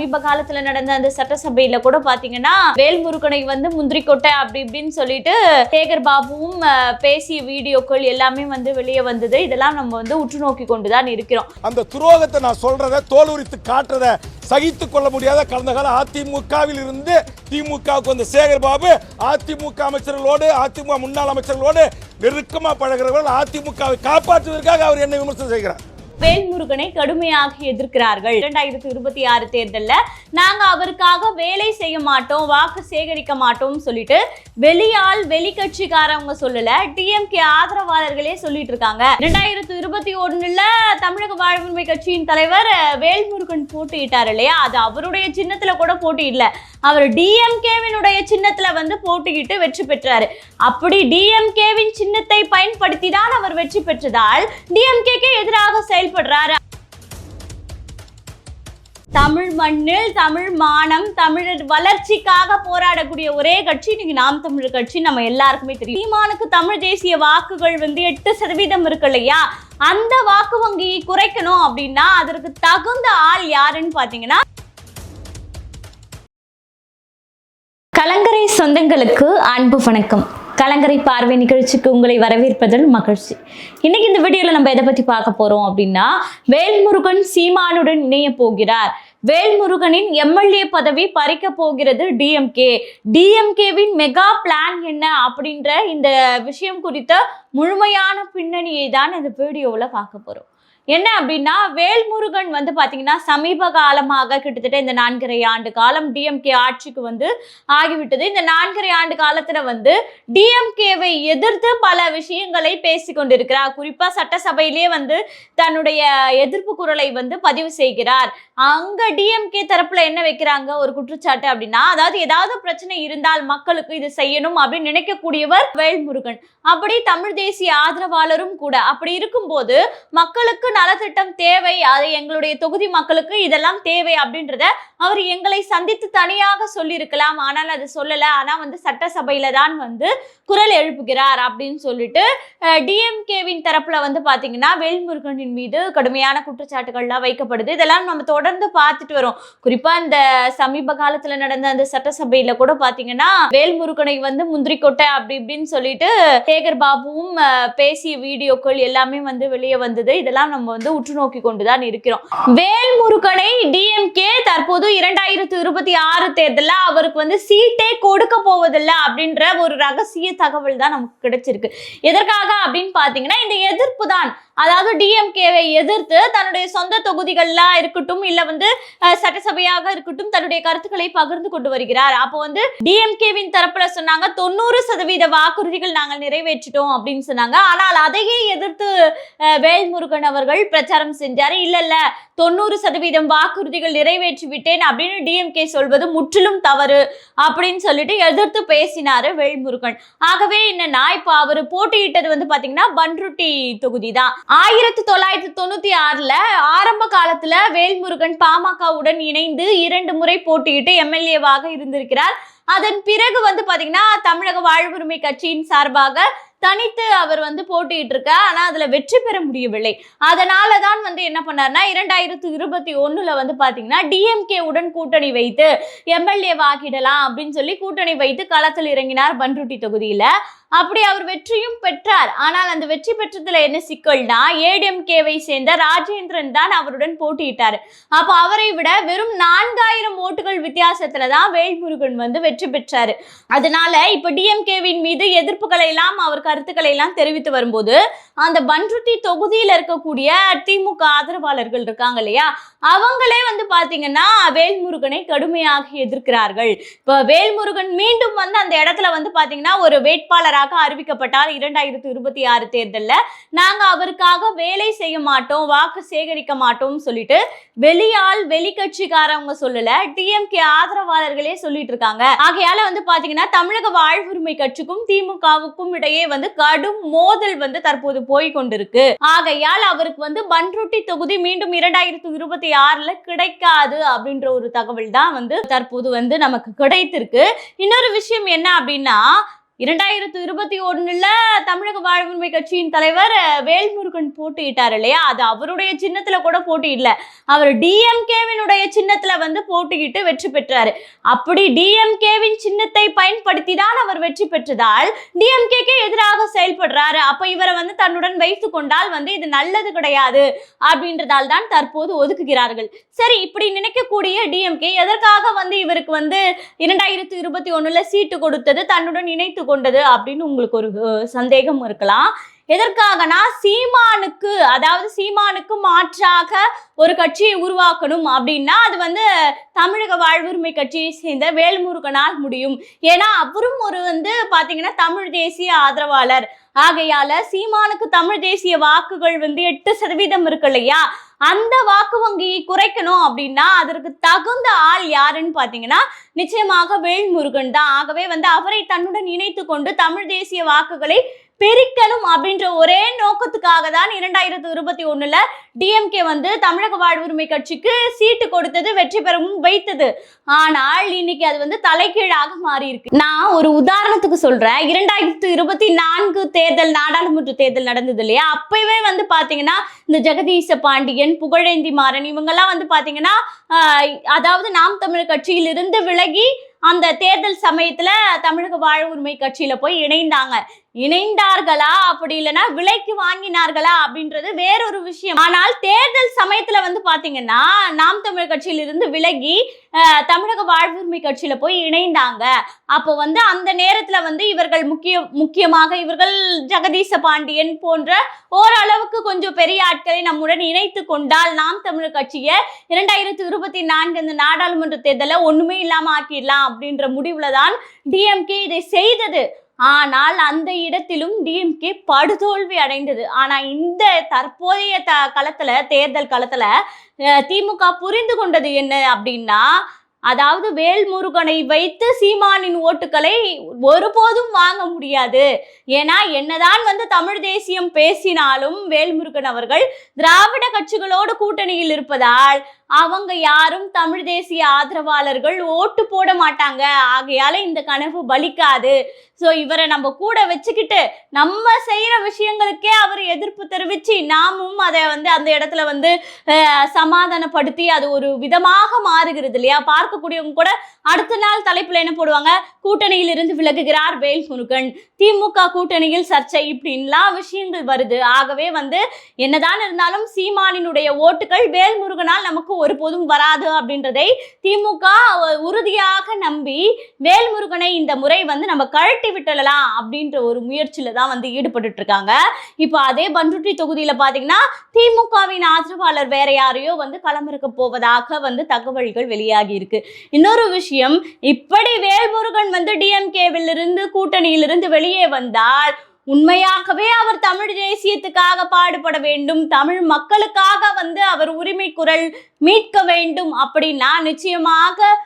சமீப காலத்துல நடந்த அந்த சட்டசபையில கூட பாத்தீங்கன்னா வேல்முருகனை வந்து முந்திரி கொட்டை அப்படி இப்படின்னு சொல்லிட்டு சேகர் பாபுவும் பேசிய வீடியோக்கள் எல்லாமே வந்து வெளியே வந்தது. இதெல்லாம் நம்ம வந்து உற்று நோக்கி கொண்டுதான் இருக்கிறோம். அந்த துரோகத்தை நான் சொல்றத தோல் உரித்து காட்டுறத சகித்துக் கொள்ள முடியாத கடந்த கால அதிமுகவில் இருந்து திமுகவுக்கு வந்த சேகர் பாபு அதிமுக அமைச்சர்களோடு அதிமுக முன்னாள் அமைச்சர்களோடு நெருக்கமா பழகிறவர்கள் அதிமுகவை காப்பாற்றுவதற்காக அவர் என்னை விமர்சனம் செய்கிறார். வேல்முருகனை கடுமையாக எதிர்க்கிறார்கள். 2026 தேர்தல்ல நாங்க அவருக்காக வேலை செய்ய மாட்டோம், வாக்கு சேகரிக்க மாட்டோம் சொல்லிட்டு வெளியால் வெளிக்கட்சிக்காரவங்க சொல்லல, டிஎம்கே ஆதரவாளர்களே சொல்லிட்டு இருக்காங்க. 2021 தமிழக வாழ்வுரிமை கட்சியின் தலைவர் வேல்முருகன் போட்டியிட்டார் இல்லையா, அது அவருடைய சின்னத்துல கூட போட்டியிடல, அவர் டிஎம்கேவினுடைய சின்னத்துல வந்து போட்டியிட்டு வெற்றி பெற்றாரு. அப்படி டிஎம்கேவின் சின்னத்தை பயன்படுத்தி தான் அவர் வெற்றி பெற்றதால் டிஎம்கேக்கு எதிராக செயல்படுறாரு. தமிழ் மண்ணில் தமிழ் மானம் தமிழர் வளர்ச்சிக்காக போராடக்கூடிய ஒரே கட்சி இன்னைக்கு நாம் தமிழர் கட்சி. நம்ம எல்லாருக்குமே தெரியும். சீமானுக்கு தமிழ் தேசிய வாக்குகள் வந்து 8% இருக்கு இல்லையா, அந்த வாக்கு வங்கியை குறைக்கணும் அப்படின்னா அதற்கு தகுந்த ஆள் யாருன்னு பாத்தீங்கன்னா, கலங்கரை சொந்தங்களுக்கு அன்பு வணக்கம். கலங்கரை பார்வை நிகழ்ச்சிக்கு உங்களை வரவேற்பதில் மகிழ்ச்சி. இன்னைக்கு இந்த வீடியோல நம்ம எதை பத்தி பார்க்க போறோம் அப்படின்னா, வேல்முருகன் சீமானுடன் இணைய போகிறார். வேல்முருகனின் எம்எல்ஏ பதவி பறிக்க போகிறது டிஎம்கேவின் மெகா பிளான் என்ன அப்படின்ற இந்த விஷயம் குறித்த முழுமையான பின்னணியை தான் இந்த வீடியோல பார்க்க போறோம். என்ன அப்படின்னா, வேல்முருகன் வந்து பாத்தீங்கன்னா சமீப காலமாக கிட்டத்தட்ட இந்த 4.5 ஆண்டு காலம் டிஎம்கே ஆட்சிக்கு வந்து ஆகிவிட்டது. இந்த 4.5 ஆண்டு காலத்துல வந்து டிஎம்கேவை எதிர்த்து பல விஷயங்களை பேசி கொண்டிருக்கிறார். குறிப்பா சட்டசபையிலே வந்து தன்னுடைய எதிர்ப்பு குரலை வந்து பதிவு செய்கிறார். அங்க டிஎம்கே தரப்புல என்ன வைக்கிறாங்க ஒரு குற்றச்சாட்டு அப்படின்னா, அதாவது ஏதாவது பிரச்சனை இருந்தால் மக்களுக்கு இது செய்யணும் அப்படின்னு நினைக்கக்கூடியவர் வேல்முருகன். அப்படி தமிழ் தேசிய ஆதரவாளரும் கூட. அப்படி இருக்கும்போது மக்களுக்கு நலத்திட்டம் தேவை, அது எங்களுடைய தொகுதி மக்களுக்கு இதெல்லாம் தேவை அப்படின்றத அவர் எங்களை சந்தித்து தனியாக சொல்லியிருக்கலாம், ஆனால் அது சொல்லல. ஆனா வந்து சட்டசபையில தான் வந்து குரல் எழுப்புகிறார் அப்படின்னு சொல்லிட்டு டிஎம்கேவின் தரப்புல வந்து பாத்தீங்கன்னா வேல்முருகனின் மீது கடுமையான குற்றச்சாட்டுகள்லாம் வைக்கப்படுது. இதெல்லாம் நம்ம தொடர்ந்து பார்த்துட்டு வரோம். குறிப்பா இந்த சமீப காலத்துல நடந்த அந்த சட்டசபையில கூட பாத்தீங்கன்னா வேல்முருகனை வந்து முந்திரி கொட்டை அப்படி இப்படின்னு சொல்லிட்டு சேகர் பாபுவும் பேசிய வீடியோக்கள் எல்லாமே வந்து வெளியே வந்தது. இதெல்லாம் நம்ம வந்து உற்று நோக்கி கொண்டுதான் இருக்கிறோம். வேல்முருகனை டிஎம்கே தற்போது 2026 தேர்தல்ல அவருக்கு வந்து சீட்டே கொடுக்க போவதில்லை அப்படின்ற ஒரு ரகசிய தகவல் தான் நமக்கு கிடைச்சிருக்கு. எதற்காக அப்படின்னு பாத்தீங்கன்னா, இந்த எதிர்ப்பு தான். அதாவது டிஎம்கேவை எதிர்த்து தன்னுடைய சொந்த தொகுதிகள்ல இருக்கட்டும், இல்ல வந்து சட்டசபையாக இருக்கட்டும், தன்னுடைய கருத்துக்களை பகிர்ந்து கொண்டு வருகிறார். அப்போ வந்து டிஎம்கேவின் தரப்புல சொன்னாங்க 90% வாக்குறுதிகள் நாங்கள் நிறைவேற்றிட்டோம் அப்படின்னு சொன்னாங்க. ஆனால் அதையே எதிர்த்து வேல்முருகன் அவர்கள் பிரச்சாரம் செஞ்சாரு. இல்ல 90% வாக்குறுதிகள் நிறைவேற்றி விட்டேன் அப்படின்னு டிஎம்கே சொல்வது முற்றிலும் தவறு அப்படின்னு சொல்லிட்டு எதிர்த்து பேசினாரு வேல்முருகன். ஆகவே என்னன்னா, இப்ப அவர் போட்டியிட்டது வந்து பாத்தீங்கன்னா பன்ருட்டி தொகுதி தான். 1996 ஆரம்ப காலத்துல வேல்முருகன் பாமகவுடன் இணைந்து 2 முறை போட்டியிட்டு எம்எல்ஏவாக இருந்திருக்கிறார். அதன் பிறகு வந்து பாத்தீங்கன்னா தமிழக வாழ்வுரிமை கட்சியின் சார்பாக தனித்து அவர் வந்து போட்டிட்டு இருக்க, ஆனா அதுல வெற்றி பெற முடியவில்லை. அதனாலதான் வந்து என்ன பண்ணார்னா 2021 வந்து பாத்தீங்கன்னா டிஎம்கே உடன் கூட்டணி வைத்து எம்எல்ஏ வாக்கிடலாம் அப்படின்னு சொல்லி கூட்டணி வைத்து களத்தில் இறங்கினார் பன்ருட்டி தொகுதியில. அப்படி அவர் வெற்றியும் பெற்றார். ஆனால் அந்த வெற்றி பெற்றதுல என்ன சிக்கல்னா, ஏடிஎம்கேவை சேர்ந்த ராஜேந்திரன் தான் அவருடன் போட்டியிட்டார். அப்ப அவரை விட வெறும் 4000 ஓட்டுகள் வித்தியாசத்துல தான் வேல்முருகன் வந்து வெற்றி பெற்றாரு. அதனால இப்ப டிஎம்கேவின் மீது எதிர்ப்புகளை எல்லாம் அவர் கருத்துக்களை எல்லாம் தெரிவித்து வரும்போது, அந்த பன்ருட்டி தொகுதியில இருக்கக்கூடிய திமுக ஆதரவாளர்கள் இருக்காங்க இல்லையா, அவங்களே வந்து பாத்தீங்கன்னா வேல்முருகனை கடுமையாக எதிர்க்கிறார்கள். இப்ப வேல்முருகன் மீண்டும் வந்து அந்த இடத்துல வந்து பாத்தீங்கன்னா ஒரு வேட்பாளராக அறிவிக்கப்பட்டார். 2026 தேர்தல்ல நாங்க அவருக்காக வேலை செய்ய மாட்டோம், வாக்கு சேகரிக்க மாட்டோம் சொல்லிட்டு வெளியால் வெளிக்கட்சிக்காரவங்க சொல்லல, டிஎம்கே ஆதரவாளர்களே சொல்லிட்டு இருக்காங்க. ஆகையால வந்து பாத்தீங்கன்னா தமிழக வாழ்வுரிமை கட்சிக்கும் திமுகவுக்கும் இடையே வந்து கடும் மோதல் வந்து தற்போது போய் கொண்டிருக்கு. ஆகையால் அவருக்கு வந்து பன்ருட்டி தொகுதி மீண்டும் 2026 கிடைக்காது அப்படின்ற ஒரு தகவல் தான் வந்து தற்போது வந்து நமக்கு கிடைத்திருக்கு. இன்னொரு விஷயம் என்ன அப்படின்னா, 2021 தமிழக வாழ்வுரிமை கட்சியின் தலைவர் வேல்முருகன் போட்டியிட்டார் இல்லையா, அது அவருடைய சின்னத்துல கூட போட்டியிடல, அவர் டிஎம்கேவினுடைய சின்னத்துல வந்து போட்டியிட்டு வெற்றி பெற்றாரு. அப்படி டிஎம்கேவின் சின்னத்தை பயன்படுத்தி தான் அவர் வெற்றி பெற்றதால் டிஎம்கேக்கு எதிராக செயல்படுறாரு. அப்ப இவரை வந்து தன்னுடன் வைத்துக் கொண்டால் வந்து இது நல்லது கிடையாது அப்படின்றதால் தான் தற்போது ஒதுக்குகிறார்கள். சரி, இப்படி நினைக்கக்கூடிய டிஎம்கே எதற்காக வந்து இவருக்கு வந்து 2021 சீட்டு கொடுத்தது, தன்னுடன் இணைத்து கொண்டது அப்படின்னு உங்களுக்கு ஒரு சந்தேகம் இருக்கலாம். எதற்காகனா சீமானுக்கு, அதாவது சீமானுக்கு மாற்றாக ஒரு கட்சியை உருவாக்கணும் அப்படின்னா அது வந்து தமிழக வாழ்வுரிமை கட்சியை சேர்ந்த வேல்முருகனால் முடியும். ஏன்னா அவரும் ஒரு வந்து பாத்தீங்கன்னா தமிழ் தேசிய ஆதரவாளர். ஆகையால சீமானுக்கு தமிழ் தேசிய வாக்குகள் வந்து 8% இருக்கு இல்லையா, அந்த வாக்கு வங்கியை குறைக்கணும் அப்படின்னா அதற்கு தகுந்த ஆள் யாருன்னு பாத்தீங்கன்னா நிச்சயமாக வேல்முருகன் தான். ஆகவே வந்து அவரை தன்னுடன் இணைத்து கொண்டு தமிழ் தேசிய வாக்குகளை பெருக்கணும் அப்படின்ற ஒரே நோக்கத்துக்காக தான் 2021 டிஎம்கே வந்து தமிழக வாழ்வுரிமை கட்சிக்கு சீட்டு கொடுத்தது, வெற்றி பெறவும் வைத்தது. ஆனால் இன்னைக்கு அது வந்து தலைகீழாக மாறி இருக்கு. நான் ஒரு உதாரணத்துக்கு சொல்றேன். 2024 தேர்தல், நாடாளுமன்ற தேர்தல் நடந்தது இல்லையா, அப்பவே வந்து பாத்தீங்கன்னா இந்த ஜெகதீச பாண்டியன், புகழேந்தி மாறன் இவங்கெல்லாம் வந்து பாத்தீங்கன்னா அதாவது நாம் தமிழர் கட்சியிலிருந்து விலகி அந்த தேர்தல் சமயத்துல தமிழக வாழ்வுரிமை கட்சியில போய் இணைந்தார்களா அப்படி இல்லைன்னா விலைக்கு வாங்கினார்களா அப்படின்றது வேறொரு விஷயம். ஆனால் தேர்தல் சமயத்துல வந்து பாத்தீங்கன்னா நாம் தமிழர் கட்சியிலிருந்து விலகி தமிழக வாழ்வுரிமை கட்சியில போய் இணைந்தாங்க. அப்போ வந்து அந்த நேரத்துல வந்து இவர்கள் முக்கியமாக இவர்கள் ஜெகதீச பாண்டியன் போன்ற ஓரளவுக்கு கொஞ்சம் பெரிய ஆட்களை நம்முடன் இணைத்து கொண்டால் நாம் தமிழர் கட்சியை 2024 இந்த நாடாளுமன்ற தேர்தலை ஒண்ணுமே இல்லாம ஆக்கிடலாம் அப்படின்ற முடிவுல தான் டிஎம்கே இதை செய்தது. ஆனால் அந்த இடத்திலும் டிஎம்கே படுதோல்வி அடைந்தது. ஆனா இந்த தற்போதைய தேர்தல் களத்துல திமுக புரிந்து கொண்டது என்ன அப்படின்னா, அதாவது வேல்முருகனை வைத்து சீமானின் ஓட்டுகளை ஒருபோதும் வாங்க முடியாது. ஏன்னா என்னதான் வந்து தமிழ் தேசியம் பேசினாலும் வேல்முருகன் அவர்கள் திராவிட கட்சிகளோடு கூட்டணியில் இருப்பதால் அவங்க யாரும் தமிழ் தேசிய ஆதரவாளர்கள் ஓட்டு போட மாட்டாங்க. ஆகையால இந்த கனவு பலிக்காது. ஸோ இவரை நம்ம கூட வச்சுக்கிட்டு நம்ம செய்யற விஷயங்களுக்கே அவர் எதிர்ப்பு தெரிவிச்சு நாமும் அதை வந்து அந்த இடத்துல வந்து சமாதானப்படுத்தி அது ஒரு விதமாக மாறுகிறது இல்லையா. பார்க்கக்கூடியவங்க கூட அடுத்த நாள் தலைப்புல என்ன போடுவாங்க, கூட்டணியில் இருந்து விலகுகிறார் வேல்முருகன், திமுக கூட்டணியில் சர்ச்சை, இப்படின்லாம் விஷயங்கள் வருது. ஆகவே வந்து என்னதான் இருந்தாலும் சீமானினுடைய ஓட்டுகள் வேல்முருகனால் நமக்கு ஒருபோதும் வராது அப்படின்றதை திமுக உறுதியாக நம்பி வேல்முருகனை இந்த முறை வந்து நம்ம கழட்டி விட்டலாம் அப்படின்ற ஒரு முயற்சியில தான் வந்து ஈடுபட்டு இருக்காங்க. இப்போ அதே பண்ருட்டி தொகுதியில பாத்தீங்கன்னா திமுகவின் ஆதரவாளர் வேற யாரையோ வந்து களமிறக்க போவதாக வந்து தகவல்கள் வெளியாகி இருக்கு. இன்னொரு விஷயம், இப்படி வேல்முருகன் வந்து டிஎம்கேவில் இருந்து கூட்டணியிலிருந்து வெளியே வந்தால் உண்மையாகவே அவர் தமிழ் தேசியத்துக்காக பாடுபட வேண்டும், தமிழ் மக்களுக்காக வந்து அவர் உரிமை குரல் மீட்க வேண்டும் அப்படின்னா நிச்சயமாக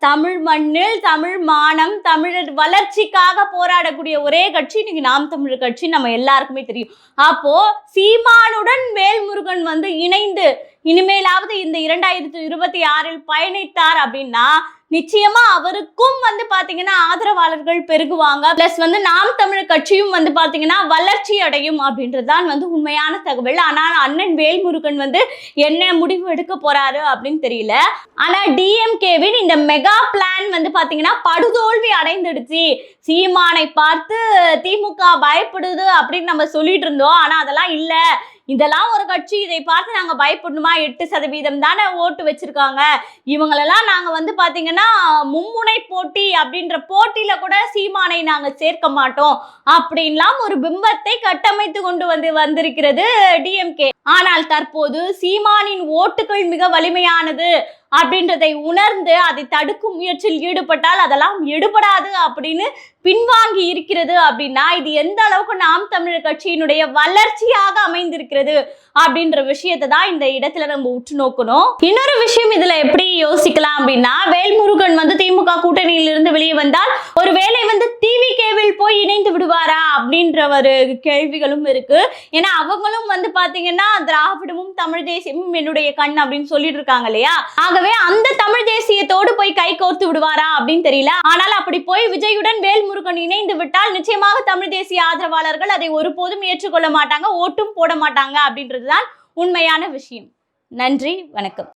தமிழ் மண்ணில் தமிழ் மானம், தமிழர் வளர்ச்சிக்காக போராடக்கூடிய ஒரே கட்சி இன்னைக்கு நாம் தமிழர் கட்சி, நம்ம எல்லாருக்குமே தெரியும். அப்போ சீமானுடன் வேல்முருகன் வந்து இணைந்து இனிமேலாவது இந்த 2026 பயணித்தார் அப்படின்னா நிச்சயமா அவருக்கும் வந்து பாத்தீங்கன்னா ஆதரவாளர்கள் பெருகுவாங்க. பிளஸ் வந்து நாம் தமிழர் கட்சியும் வந்து பாத்தீங்கன்னா வளர்ச்சி அடையும் அப்படின்றதுதான் வந்து உண்மையான தகவல். ஆனால் அண்ணன் வேல்முருகன் வந்து என்ன முடிவு எடுக்க போறாரு அப்படின்னு தெரியல. ஆனா டிஎம்கேவின் இந்த மெகா பிளான் வந்து பாத்தீங்கன்னா படுதோல்வி அடைந்துடுச்சு. சீமானை பார்த்து திமுக பயப்படுது அப்படின்னு நம்ம சொல்லிட்டு இருந்தோம். ஆனா அதெல்லாம் இல்ல, இதெல்லாம் ஒரு கட்சி, இதை பார்த்து நாங்க பயப்படணுமா, 8% தானே ஓட்டு வச்சிருக்காங்க, இவங்களெல்லாம் நாங்க வந்து பாத்தீங்கன்னா மும்முனை போட்டி அப்படின்ற போட்டியில கூட சீமானை நாங்க சேர்க்க மாட்டோம் அப்படின்லாம் ஒரு பிம்பத்தை கட்டமைத்து கொண்டு வந்திருக்கிறது டிஎம்கே. ஆனால் தற்போது சீமானின் ஓட்டுகள் மிக வலிமையானது அப்படின்றதை உணர்ந்து அதை தடுக்கும் முயற்சியில் ஈடுபட்டால் அதெல்லாம் எடுபடாது அப்படின்னு பின்வாங்கி இருக்கிறது. அப்படின்னா இது எந்த அளவுக்கு நாம் தமிழர் கட்சியினுடைய வளர்ச்சியாக அமைந்திருக்கிறது அப்படின்ற விஷயத்தை தான் இந்த இடத்துல நம்ம உற்று நோக்கணும். இன்னொரு விஷயம் இதுல எப்படி யோசிக்கலாம் அப்படின்னா, வேல்முருகன் வந்து திமுக கூட்டணியில் இருந்து வெளியே வந்தால் ஒருவேளை வந்து டிவிகேவில் போய் இணைந்து விடுவாரா அப்படின்ற ஒரு கேள்விகளும் இருக்கு. ஏன்னா அவங்களும் வந்து பாத்தீங்கன்னா திராவிடமும் தமிழ் தேசியமும் என்னுடைய கண் அப்படின்னு சொல்லிட்டு இருக்காங்க இல்லையா. ஆகவே அந்த தமிழ் தேசியத்தோடு போய் கை கோர்த்து விடுவாரா அப்படின்னு தெரியல. ஆனால் அப்படி போய் விஜயுடன் வேல்முருகன் இணைந்து விட்டால் நிச்சயமாக தமிழ் தேசிய ஆதரவாளர்கள் அதை ஒருபோதும் ஏற்றுக்கொள்ள மாட்டாங்க, ஓட்டும் போட மாட்டாங்க அப்படின்றதுதான் உண்மையான விஷயம். நன்றி, வணக்கம்.